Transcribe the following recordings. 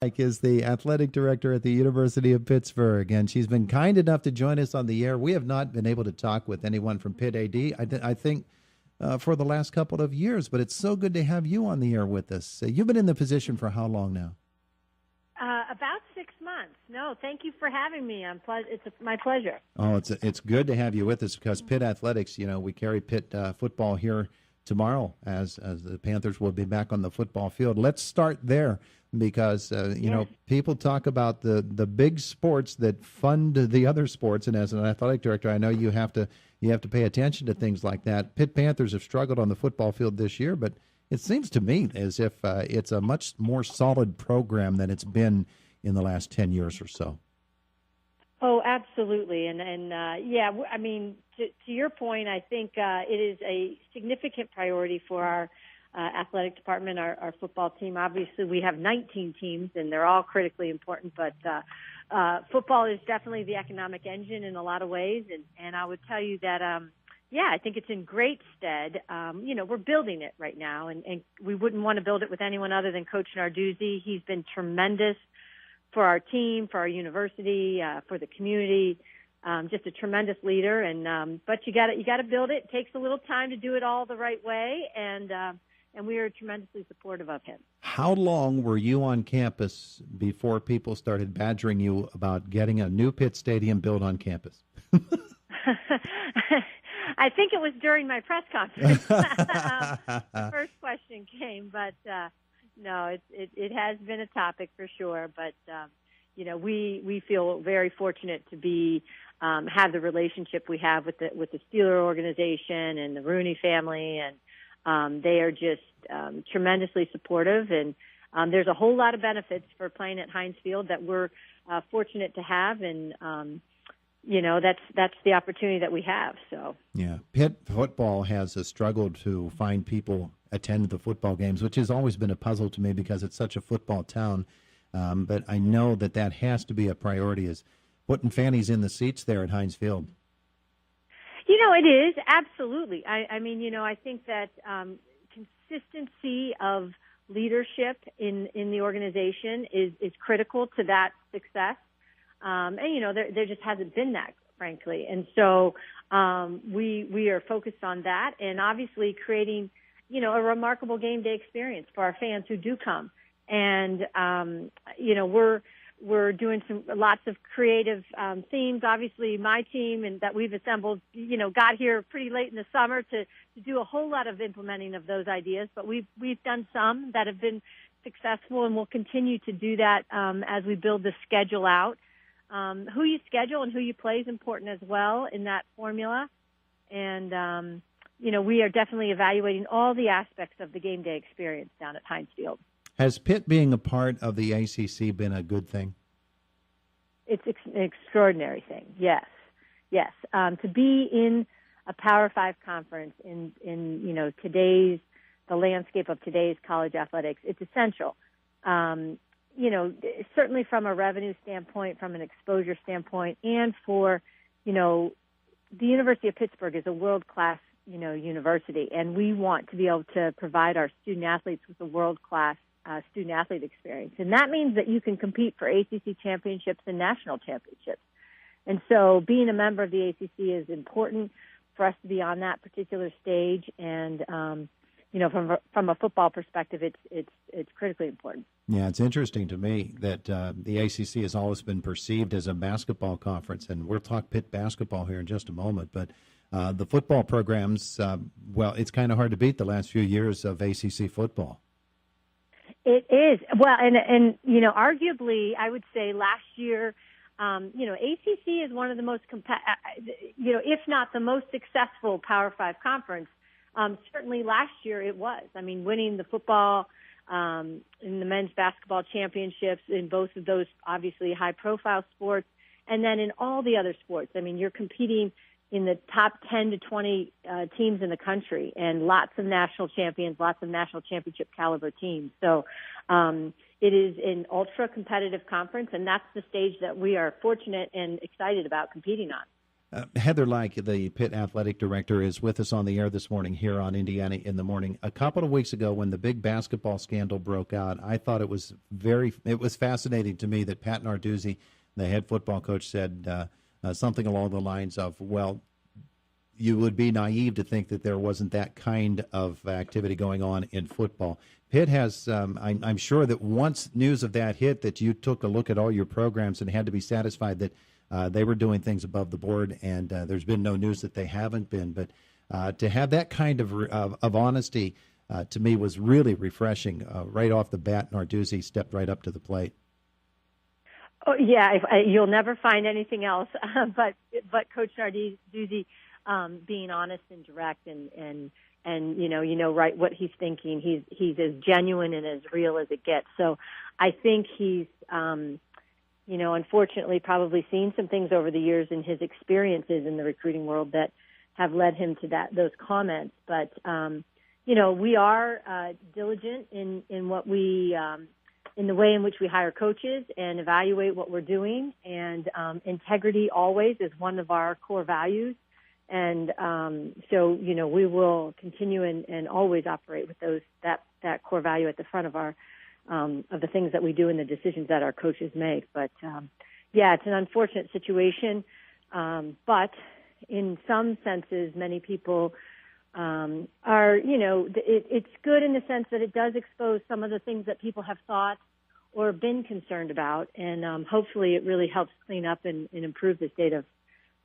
Lyke is the athletic director at the University of Pittsburgh, and she's been kind enough to join us on the air. We have not been able to talk with anyone from Pitt AD, I think, for the last couple of years, but it's so good to have you on the air with us. You've been in the position for how long now? About 6 months. No, thank you for having me. It's my pleasure. Oh, it's good to have you with us because Pitt Athletics, we carry Pitt football here tomorrow as the Panthers will be back on the football field. Let's start there because, Yes. people talk about the big sports that fund the other sports. And as an athletic director, I know you have to pay attention to things like that. Pitt Panthers have struggled on the football field this year, but it seems to me as if it's a much more solid program than it's been in the last 10 years or so. Oh, absolutely. Yeah, I mean, to your point, I think it is a significant priority for our athletic department, our football team. Obviously, we have 19 teams, and they're all critically important, but football is definitely the economic engine in a lot of ways. And I would tell you that, I think it's in great stead. We're building it right now, and we wouldn't want to build it with anyone other than Coach Narduzzi. He's been tremendous for our team, for our university, for the community. Just a tremendous leader, but you got to build it. It takes a little time to do it all the right way, and we are tremendously supportive of him. How long were you on campus before people started badgering you about getting a new Pitt Stadium built on campus? I think it was during my press conference. The first question came, but no, it has been a topic for sure. But we feel very fortunate to be have the relationship we have with the Steeler organization and the Rooney family, and they are just tremendously supportive. And there's a whole lot of benefits for playing at Heinz Field that we're fortunate to have, and that's the opportunity that we have. So yeah, Pitt football has struggled to find people attend the football games, which has always been a puzzle to me because it's such a football town. But I know that has to be a priority, is putting fannies in the seats there at Heinz Field. It is absolutely. I mean, I think that consistency of leadership in the organization is critical to that success. And there just hasn't been that, frankly. And so we are focused on that, and obviously creating a remarkable game day experience for our fans who do come. And we're doing lots of creative themes. Obviously, my team and that we've assembled, got here pretty late in the summer to do a whole lot of implementing of those ideas. But we've done some that have been successful, and we'll continue to do that as we build the schedule out. Who you schedule and who you play is important as well in that formula. And, we are definitely evaluating all the aspects of the game day experience down at Heinz Field. Has Pitt being a part of the ACC been a good thing? It's an extraordinary thing, yes. Yes. To be in a Power 5 conference in the landscape of today's college athletics, it's essential. Certainly from a revenue standpoint, from an exposure standpoint, and for, the University of Pittsburgh is a world-class, university, and we want to be able to provide our student athletes with a world-class student-athlete experience. And that means that you can compete for ACC championships and national championships. And so being a member of the ACC is important for us to be on that particular stage, and from a football perspective, it's critically important. Yeah, it's interesting to me that the ACC has always been perceived as a basketball conference, and we'll talk Pitt basketball here in just a moment. But the football programs, it's kind of hard to beat the last few years of ACC football. It is. Well, and arguably, I would say last year, ACC is one of the most, if not the most successful Power 5 conference. Certainly last year it was. I mean, winning the football in the men's basketball championships in both of those obviously high-profile sports, and then in all the other sports. I mean, you're competing in the top 10 to 20 teams in the country, and lots of national champions, lots of national championship caliber teams. So it is an ultra-competitive conference, and that's the stage that we are fortunate and excited about competing on. Heather Lyke, the Pitt athletic director, is with us on the air this morning here on Indiana in the Morning. A couple of weeks ago, when the big basketball scandal broke out, I thought it was fascinating to me that Pat Narduzzi, the head football coach, said something along the lines of, well, you would be naive to think that there wasn't that kind of activity going on in football. Pitt has, I'm sure that once news of that hit, that you took a look at all your programs and had to be satisfied that they were doing things above the board, and there's been no news that they haven't been. But to have that kind of honesty, to me, was really refreshing. Right off the bat, Narduzzi stepped right up to the plate. Oh yeah, you'll never find anything else. But Coach Narduzzi being honest and direct, and right what he's thinking. He's as genuine and as real as it gets. So I think he's unfortunately probably seen some things over the years in his experiences in the recruiting world that have led him to those comments. But, we are diligent in what we, in the way in which we hire coaches and evaluate what we're doing. And integrity always is one of our core values. And so, we will continue and always operate with that core value at the front of of the things that we do and the decisions that our coaches make. But, it's an unfortunate situation. But in some senses, many people are, it's good in the sense that it does expose some of the things that people have thought or been concerned about. And hopefully it really helps clean up and improve the state of,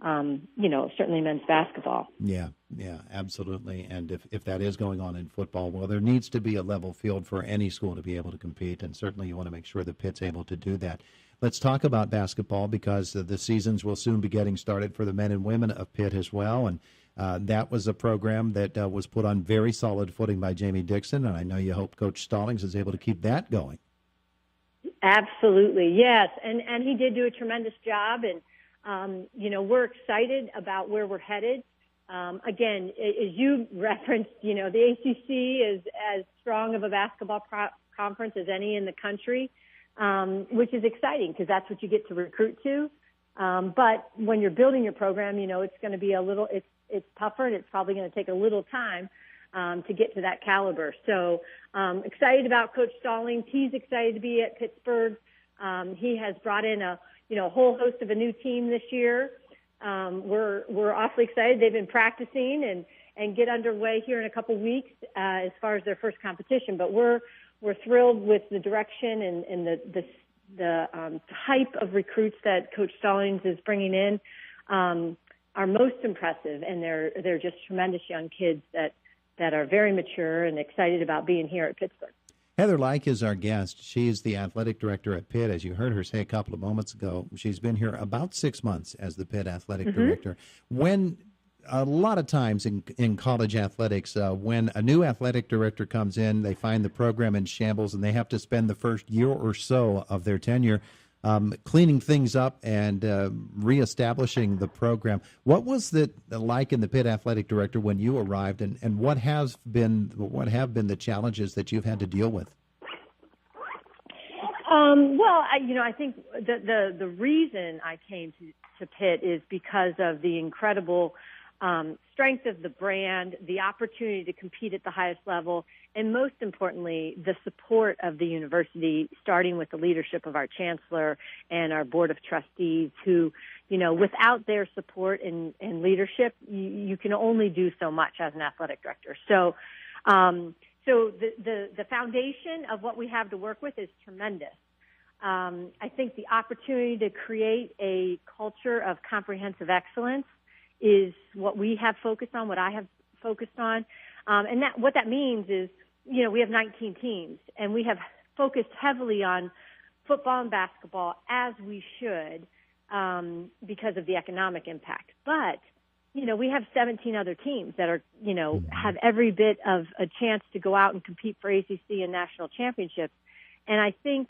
certainly men's basketball. Yeah, absolutely. And if that is going on in football, well, there needs to be a level field for any school to be able to compete, and certainly you want to make sure that Pitt's able to do that. Let's talk about basketball, because the seasons will soon be getting started for the men and women of Pitt as well, and that was a program that was put on very solid footing by Jamie Dixon, and I know you hope Coach Stallings is able to keep that going. Absolutely, yes, and he did do a tremendous job, and we're excited about where we're headed. Again, as you referenced, the ACC is as strong of a basketball conference as any in the country, which is exciting because that's what you get to recruit to. But when you're building your program, it's going to be it's tougher, and it's probably going to take a little time to get to that caliber. So excited about Coach Stallings. He's excited to be at Pittsburgh. He has brought in a whole host of a new team this year. We're awfully excited. They've been practicing and get underway here in a couple weeks as far as their first competition. But we're thrilled with the direction and the type of recruits that Coach Stallings is bringing in. Are most impressive, and they're just tremendous young kids that are very mature and excited about being here at Pittsburgh. Heather Lyke is our guest. She is the athletic director at Pitt. As you heard her say a couple of moments ago, she's been here about 6 months as the Pitt athletic director. When a lot of times in college athletics, when a new athletic director comes in, they find the program in shambles, and they have to spend the first year or so of their tenure cleaning things up and reestablishing the program. What was it like in the Pitt athletic director when you arrived, and what have been the challenges that you've had to deal with? I think the reason I came to Pitt is because of the incredible strength of the brand, the opportunity to compete at the highest level, and most importantly, the support of the university, starting with the leadership of our chancellor and our board of trustees who, without their support and leadership, you can only do so much as an athletic director. So the foundation of what we have to work with is tremendous. I think the opportunity to create a culture of comprehensive excellence is what we have focused on, what I have focused on. And what that means is, we have 19 teams, and we have focused heavily on football and basketball, as we should, because of the economic impact. But, we have 17 other teams that are, have every bit of a chance to go out and compete for ACC and national championships. And I think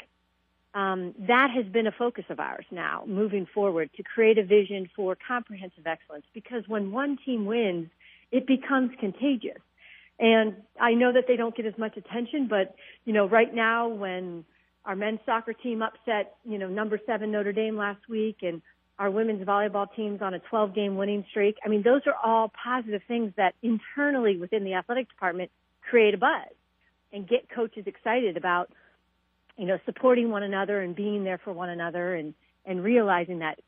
that has been a focus of ours now, moving forward, to create a vision for comprehensive excellence, because when one team wins, it becomes contagious. And I know that they don't get as much attention, but, right now when our men's soccer team upset, number 7 Notre Dame last week, and our women's volleyball team's on a 12-game winning streak. I mean, those are all positive things that internally within the athletic department create a buzz and get coaches excited about, supporting one another and being there for one another and realizing that,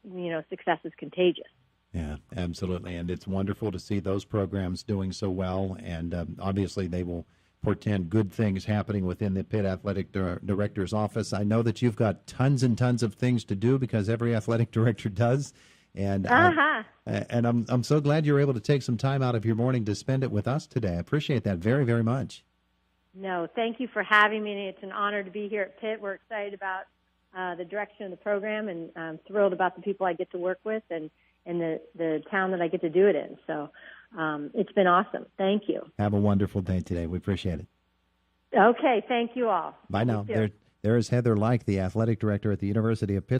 success is contagious. Yeah, absolutely. And it's wonderful to see those programs doing so well. And obviously they will portend good things happening within the Pitt Athletic Director's office. I know that you've got tons and tons of things to do because every athletic director does. And and I'm so glad you were able to take some time out of your morning to spend it with us today. I appreciate that very, very much. No, thank you for having me. It's an honor to be here at Pitt. We're excited about the direction of the program, and I'm thrilled about the people I get to work with and the town that I get to do it in. So it's been awesome. Thank you. Have a wonderful day today. We appreciate it. Okay, thank you all. Bye now. There is Heather Lyke, the athletic director at the University of Pitt.